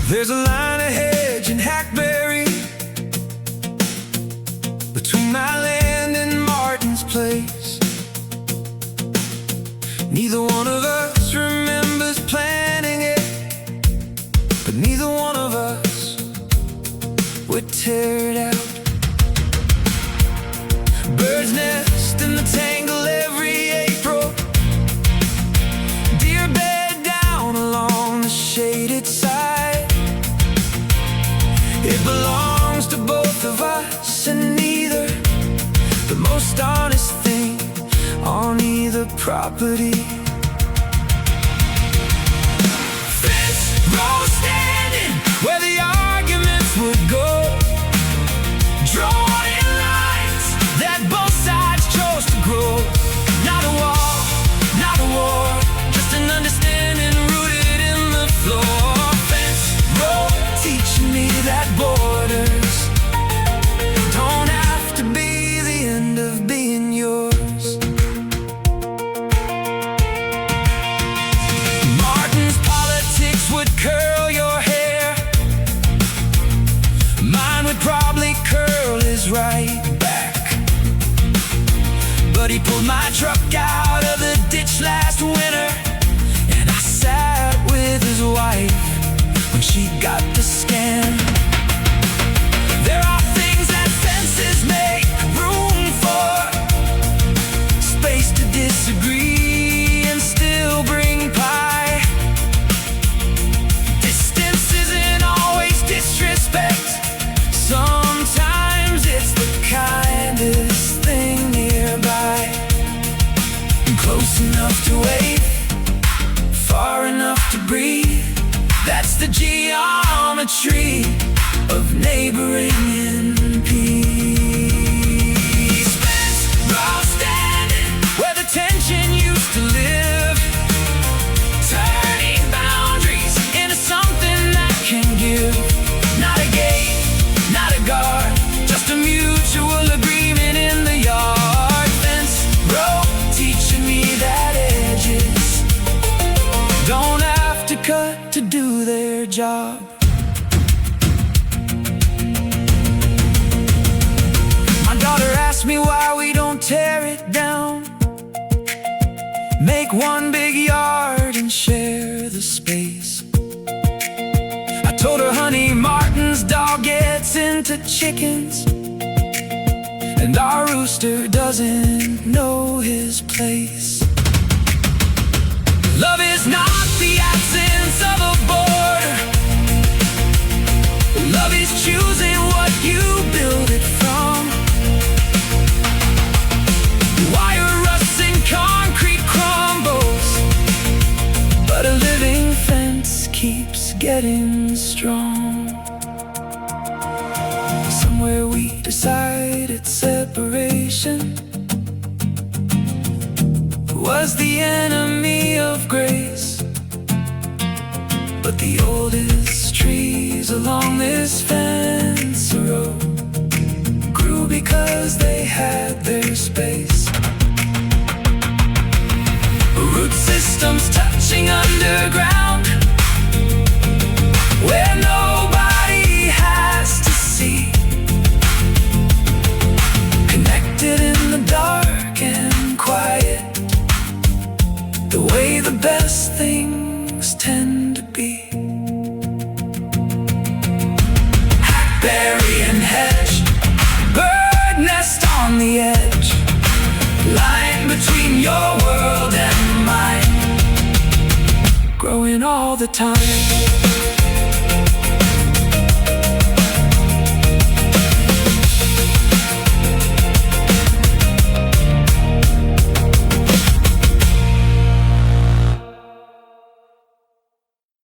There's a line of hedge and hackberry between my land and Martin's place. Neither one of us remembers planning it, but neither one of us would tear it out. Birds nest in the tangle every April. Deer bed down along the shaded side. It belongs to both of us, and neither the most honest thing on either property. Fencerow standing where the arguments would go, drawn in lines that both sides chose to grow. Not a wall, not a war, just an understanding rooted in the floor. Fencerow teaching me that borders don't have to be the end of being yours. Martin's politics would curl your hair, mine would probably curl his right back. But he pulled my truck out of the ditch last winter, and I sat with his wife when she got the scan. There are things that fences make room for, space to disagree and still bring pie. Distance isn't always disrespect. Sometimes it's the kindest thing nearby, close enough to wait, far enough to breathe. That's the geometry of neighboring in peace. Fencerow standing where the tension used to live, turning boundaries into something that can give. Not a gate, not a guard, just a mutual agreement in the yard. Fencerow teaching me that edges don't have to cut to do their job. My daughter asked me why we don't tear it down, make one big yard and share the space. I told her, honey, Martin's dog gets into chickens, and our rooster doesn't know his place. Love is not the absence of a border. Love is choosing what you build it from. Wire rusts and concrete crumbles, but a living fence keeps getting strong. Somewhere we decided separation was the enemy of grace, but the oldest trees along this Fencerow grew because they had their space. Root systems touching underground, where nobody has to see, connected in the dark and quiet, the way the best things tend to be. Hackberry and hedge, bird nest on the edge, line between your world and mine, growing all the time.